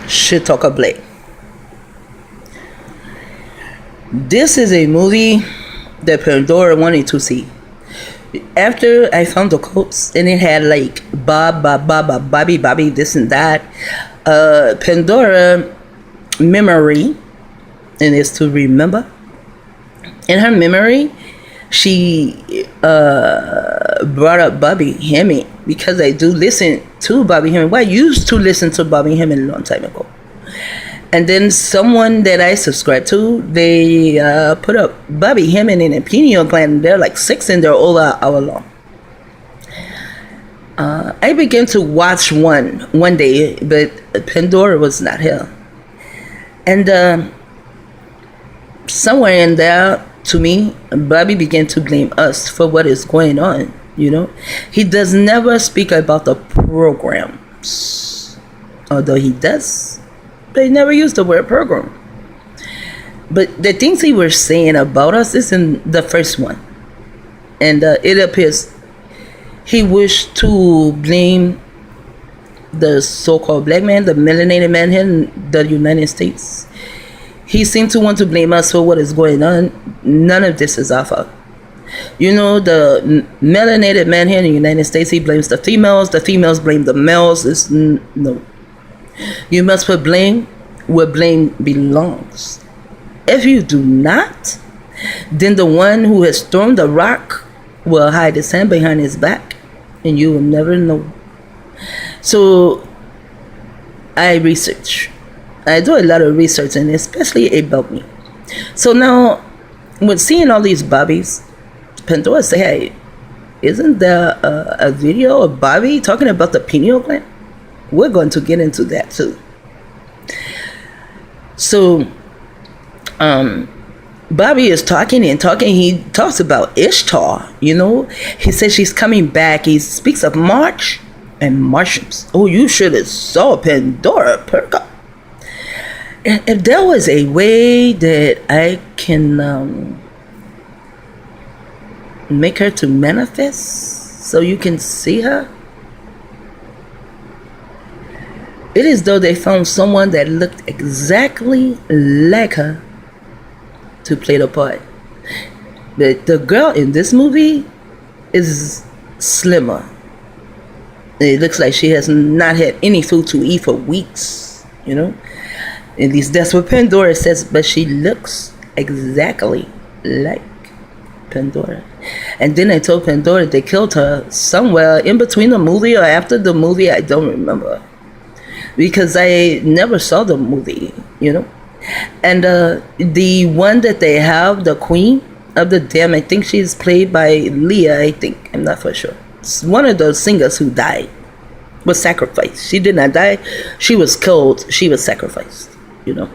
Shit Talker Blake. This is a movie that Pandora wanted to see. After I found the quotes and it had like Bobby, this and that. Pandora memory, and it's to remember. In her memory, she brought up Bobby Hemming because I do listen to Bobby Hemming. Well, I used to listen to Bobby Hemming a long time ago. And then someone that I subscribe to, they put up Bobby Hemming in a pineal gland. They're like 6 and they're all an hour long. I began to watch one day, but Pandora was not here. And somewhere in there, to me, Bobby began to blame us for what is going on, you know. He does never speak about the programs, although he does. They never use the word program. But the things he was saying about us is in the first one. And it appears he wished to blame the so-called black man, the melanated man here in the United States. He seemed to want to blame us for what is going on. None of this is our fault. You know, the melanated man here in the United States, he blames the females blame the males. No. You must put blame where blame belongs. If you do not, then the one who has thrown the rock will hide his hand behind his back, and you will never know. So, I do a lot of research, and especially about me. So now, with seeing all these Bobbies, Pandora say, hey, isn't there a video of Bobby talking about the pineal gland? We're going to get into that too. So, Bobby is talking. He talks about Ishtar, you know. He says she's coming back. He speaks of March and Martians. Oh, you should have saw Pandora perk up. And if there was a way that I can make her to manifest so you can see her, it is though they found someone that looked exactly like her to play the part. But the girl in this movie is slimmer. It looks like she has not had any food to eat for weeks, you know. At least that's what Pandora says, but she looks exactly like Pandora. And then I told Pandora they killed her somewhere in between the movie or after the movie. I don't remember, because I never saw the movie, you know. And the one that they have, the Queen of the Dam, I think she's played by Leah, I think. I'm not for sure. It's one of those singers who died, was sacrificed. She did not die. She was killed. She was sacrificed, you know.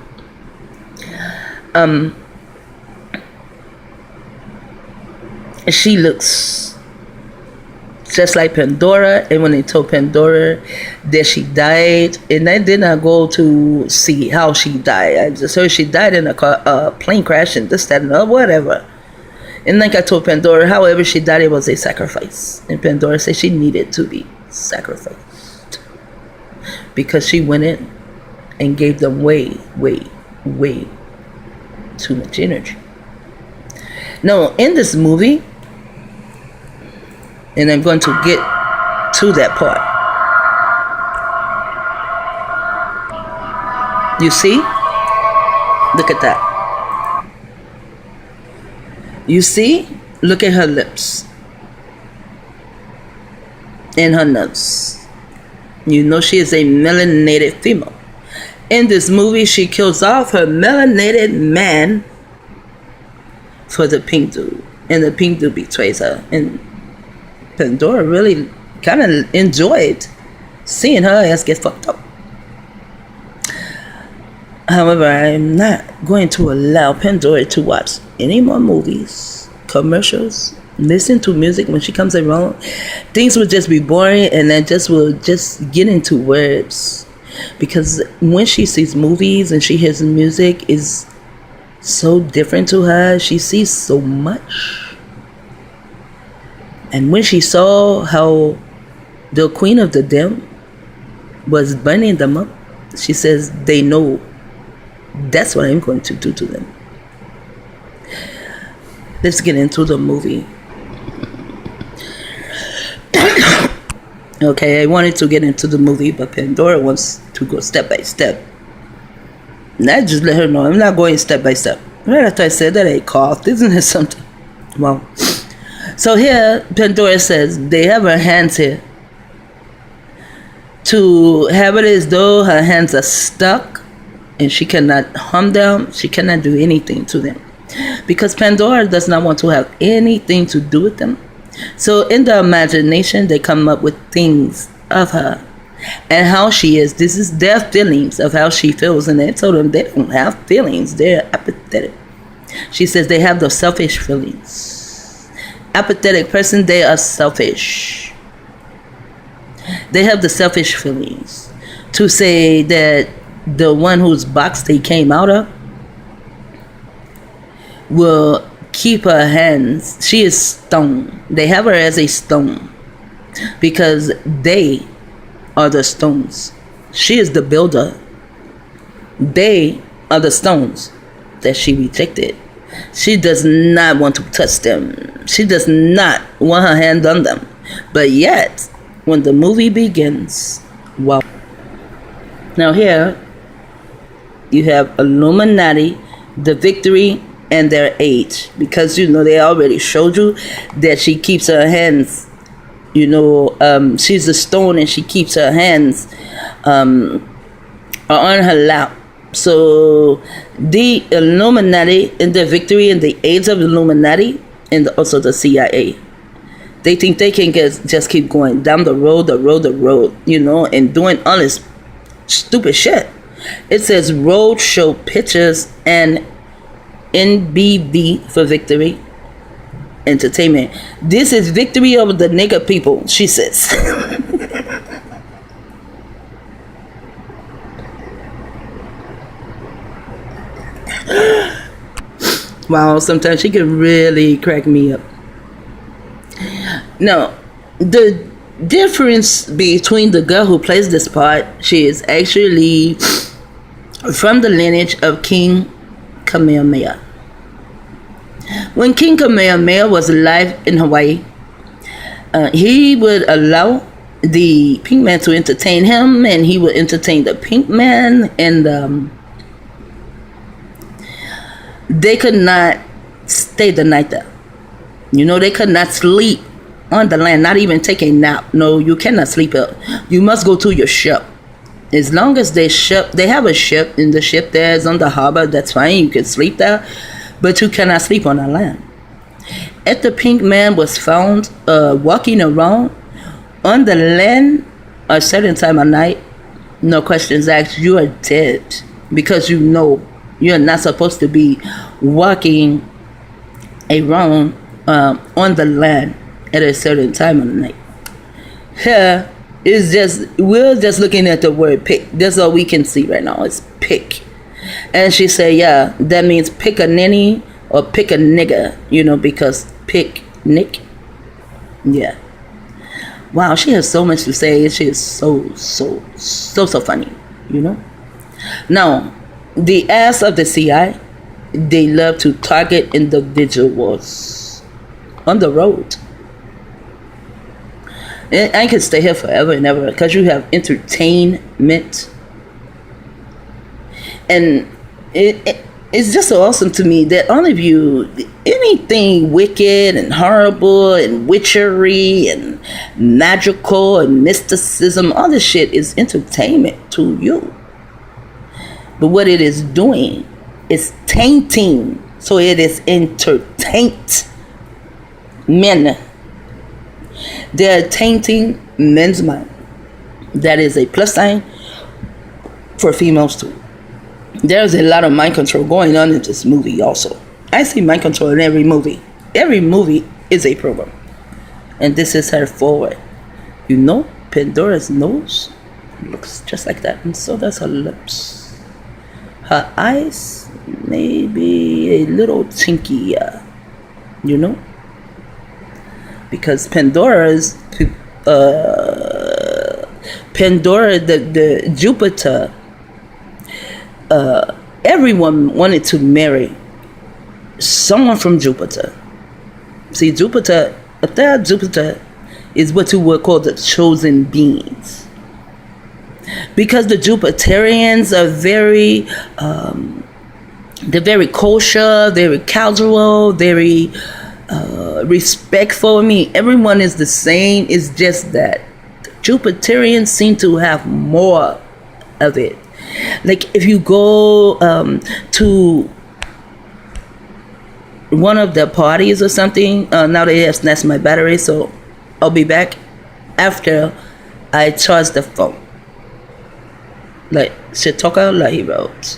She looks just like Pandora, and when they told Pandora that she died, and I did not go to see how she died. I just heard she died in a plane crash and this, that, and whatever. And like I told Pandora, however she died, it was a sacrifice. And Pandora said she needed to be sacrificed because she went in and gave them way too much energy. Now, in this movie, and I'm going to get to that part. You see? Look at that. You see? Look at her lips. And her nose. You know she is a melanated female. In this movie, she kills off her melanated man for the pink dude. And the pink dude betrays her. And Pandora really kind of enjoyed seeing her ass get fucked up. However, I'm not going to allow Pandora to watch any more movies, commercials, listen to music when she comes around. Things will just be boring, and I will just get into words. Because when she sees movies and she hears music, is so different to her. She sees so much. And when she saw how the Queen of the Dam was burning them up, She says, they know that's what I'm going to do to them. Let's get into the movie. Okay, I wanted to get into the movie, but pandora wants to go step by step. And I just let her know I'm not going step by step. Right after I said that, I coughed. Isn't it something? Well, so here pandora says they have her hands here to have it as though her hands are stuck and she cannot harm them. She cannot do anything to them because pandora does not want to have anything to do with them. So in the imagination, they come up with things of her and how she is. This is their feelings of how she feels, and they told them they don't have feelings. They're apathetic. She says they have the selfish feelings. Apathetic person, they are selfish. They have the selfish feelings. To say that the one whose box they came out of will keep her hands. She is stone. They have her as a stone because they are the stones. She is the builder. They are the stones that she rejected. She does not want to touch them. She does not want her hand on them. But yet, when the movie begins, wow. Now here, you have Illuminati, the Victory, and their age. Because, you know, they already showed you that she keeps her hands, you know, she's a stone and she keeps her hands on her lap. So the Illuminati and the Victory and the age of Illuminati and also the CIA, they think they can just keep going down the road, you know, and doing all this stupid shit. It says roadshow pictures and NBV for Victory Entertainment. This is victory over the nigger people, she says. Wow, sometimes she can really crack me up. Now, the difference between the girl who plays this part, she is actually from the lineage of King Kamehameha. When King Kamehameha was alive in Hawaii, he would allow the pink man to entertain him, and he would entertain the pink man, and they could not stay the night there. You know, they could not sleep on the land, not even take a nap. No, you cannot sleep here. You must go to your ship. As long as they have a ship, and the ship there is on the harbor, that's fine, you can sleep there, but you cannot sleep on the land. If the pink man was found walking around on the land a certain time of night, no questions asked, you are dead, because you know you're not supposed to be walking around on the land at a certain time of the night. Here is we're just looking at the word pick. That's all we can see right now is pick. And she said, yeah, that means pick a ninny or pick a nigga, you know, because pick Nick. Yeah. Wow, she has so much to say. She is so funny, you know. Now, the ass of the CI, they love to target individuals on the road. And I can stay here forever and ever because you have entertainment. And it's just so awesome to me that all of you, anything wicked and horrible and witchery and magical and mysticism, all this shit is entertainment to you. But what it is doing is tainting. So it is entertained men. They're tainting men's mind. That is a plus sign for females too. There's a lot of mind control going on in this movie also. I see mind control in every movie. Every movie is a program. And this is her forward. You know, Pandora's nose looks just like that. And so does her lips. Her eyes may be a little chinky, you know. Because Pandora, the Jupiter everyone wanted to marry someone from Jupiter. See, Jupiter, up there, Jupiter is what you would call the chosen beings. Because the Jupiterians are they're very kosher, very casual, very respectful. I mean, everyone is the same. It's just that Jupiterians seem to have more of it. Like if you go to one of the parties or something, now they have snatched my battery, so I'll be back after I charge the phone. Like, shit talker, like he wrote.